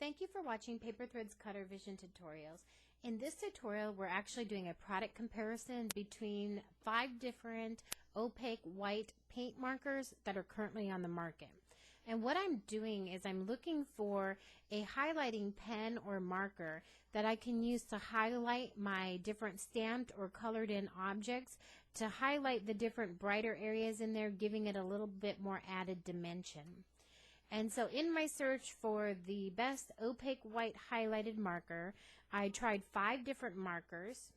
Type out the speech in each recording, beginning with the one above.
Thank you for watching Paper Threads Cutter Vision tutorials. In this tutorial, we're actually doing a product comparison between 5 different opaque white paint markers that are currently on the market. And what I'm doing is I'm looking for a highlighting pen or marker that I can use to highlight my different stamped or colored in objects, to highlight the different brighter areas in there, giving it a little bit more added dimension. And so in my search for the best opaque white highlighted marker, I tried 5 different markers.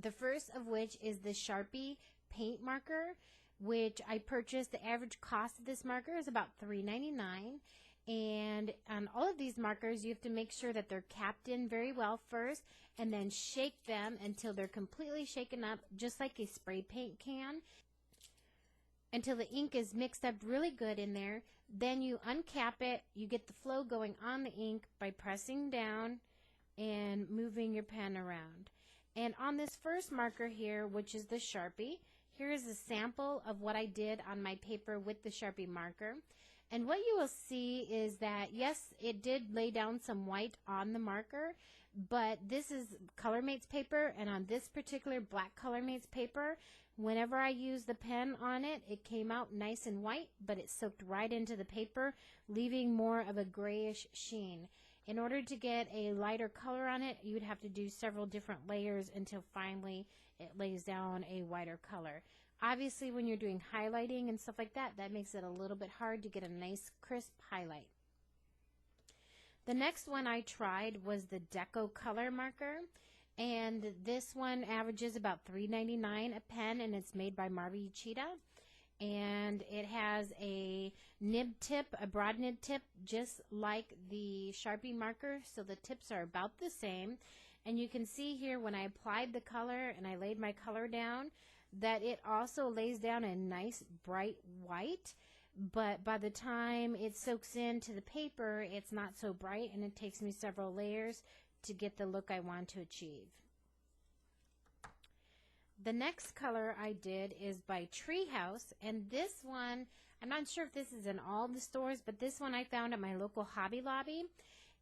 The first of which is the Sharpie paint marker, which I purchased. The average cost of this marker is about $3.99. And on all of these markers, you have to make sure that they're capped in very well first, and then shake them until they're completely shaken up, just like a spray paint can, until the ink is mixed up really good in there. Then you uncap it. You get the flow going on the ink by pressing down and moving your pen around. And on this first marker here, which is the Sharpie, here is a sample of what I did on my paper with the Sharpie marker. And what you will see is that, yes, it did lay down some white on the marker, but this is Colormates paper, and on this particular black Colormates paper, whenever I used the pen on it, it came out nice and white, but it soaked right into the paper, leaving more of a grayish sheen. In order to get a lighter color on it, you would have to do several different layers until finally it lays down a whiter color. Obviously, when you're doing highlighting and stuff like that, that makes it a little bit hard to get a nice crisp highlight. The next one I tried was the Deco color marker, and this one averages about $3.99 a pen, and it's made by Marby Cheetah. And it has a nib tip, a broad nib tip, just like the Sharpie marker, so the tips are about the same. And you can see here when I applied the color and I laid my color down, that it also lays down a nice bright white, but by the time it soaks into the paper, it's not so bright, and it takes me several layers to get the look I want to achieve. The next color I did is by Treehouse, and this one, I'm not sure if this is in all the stores, but this one I found at my local Hobby Lobby.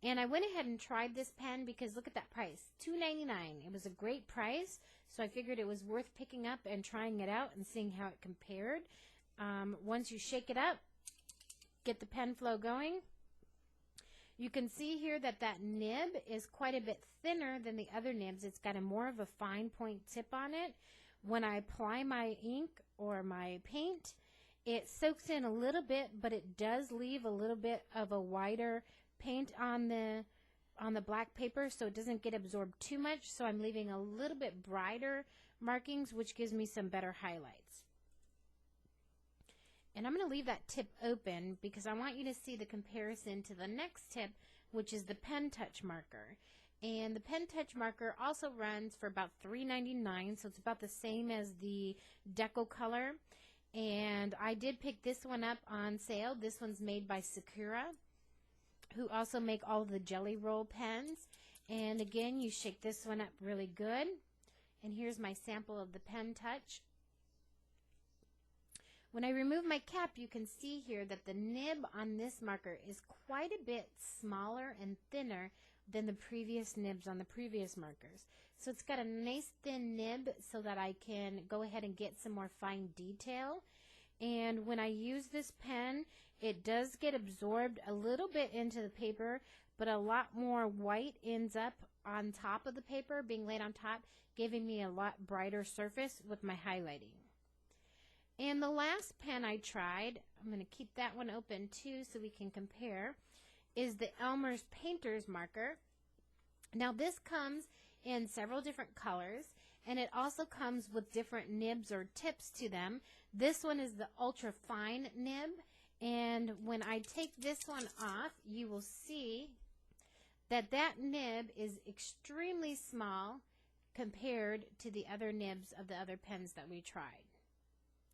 And I went ahead and tried this pen because look at that price, $2.99. It was a great price, so I figured it was worth picking up and trying it out and seeing how it compared. Once you shake it up, get the pen flow going, you can see here that that nib is quite a bit thinner than the other nibs. It's got a more of a fine point tip on it. When I apply my ink or my paint, it soaks in a little bit, but it does leave a little bit of a whiter paint on the black paper, so it doesn't get absorbed too much. So I'm leaving a little bit brighter markings, which gives me some better highlights. And I'm going to leave that tip open because I want you to see the comparison to the next tip, which is the Pen Touch marker. And the Pen Touch marker also runs for about $3.99, so it's about the same as the Deco color. And I did pick this one up on sale. This one's made by Sakura, who also make all of the jelly roll pens. And again, you shake this one up really good. And here's my sample of the Pen Touch. When I remove my cap, you can see here that the nib on this marker is quite a bit smaller and thinner than the previous nibs on the previous markers. So it's got a nice thin nib so that I can go ahead and get some more fine detail. And when I use this pen, it does get absorbed a little bit into the paper, but a lot more white ends up on top of the paper, being laid on top, giving me a lot brighter surface with my highlighting. And the last pen I tried, I'm going to keep that one open too so we can compare, is the Elmer's Painter's marker. Now this comes in several different colors, and it also comes with different nibs or tips to them. This one is the ultra fine nib, and when I take this one off, you will see that that nib is extremely small compared to the other nibs of the other pens that we tried.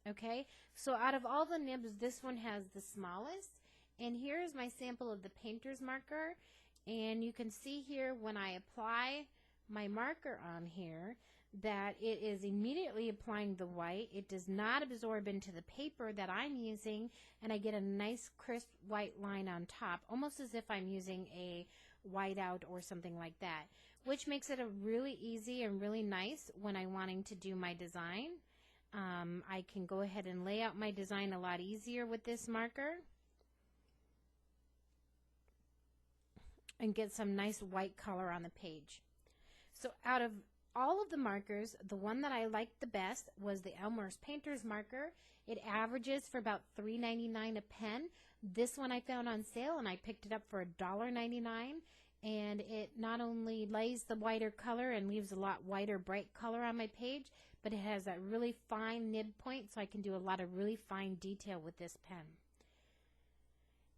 Okay, so out of all the nibs, this one has the smallest. And here's my sample of the painter's marker. And you can see here when I apply my marker on here that it is immediately applying the white. It does not absorb into the paper that I'm using, and I get a nice crisp white line on top, almost as if I'm using a whiteout or something like that, which makes it a really easy and really nice when I'm wanting to do my design. I can go ahead and lay out my design a lot easier with this marker and get some nice white color on the page. So out of all of the markers, the one that I liked the best was the Elmer's Painter's Marker. It averages for about $3.99 a pen. This one I found on sale and I picked it up for $1.99, and it not only lays the whiter color and leaves a lot whiter bright color on my page, but it has that really fine nib point, so I can do a lot of really fine detail with this pen.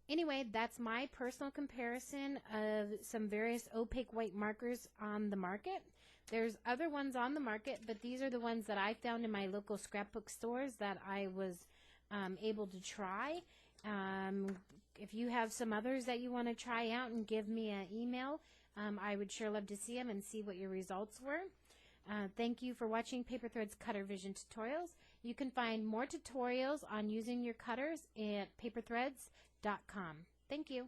Anyway, that's my personal comparison of some various opaque white markers on the market. There's other ones on the market, but these are the ones that I found in my local scrapbook stores that I was able to try. If you have some others that you want to try out and give me an email, I would sure love to see them and see what your results were. Thank you for watching Paper Threads Cutter Vision Tutorials. You can find more tutorials on using your cutters at paperthreads.com. Thank you.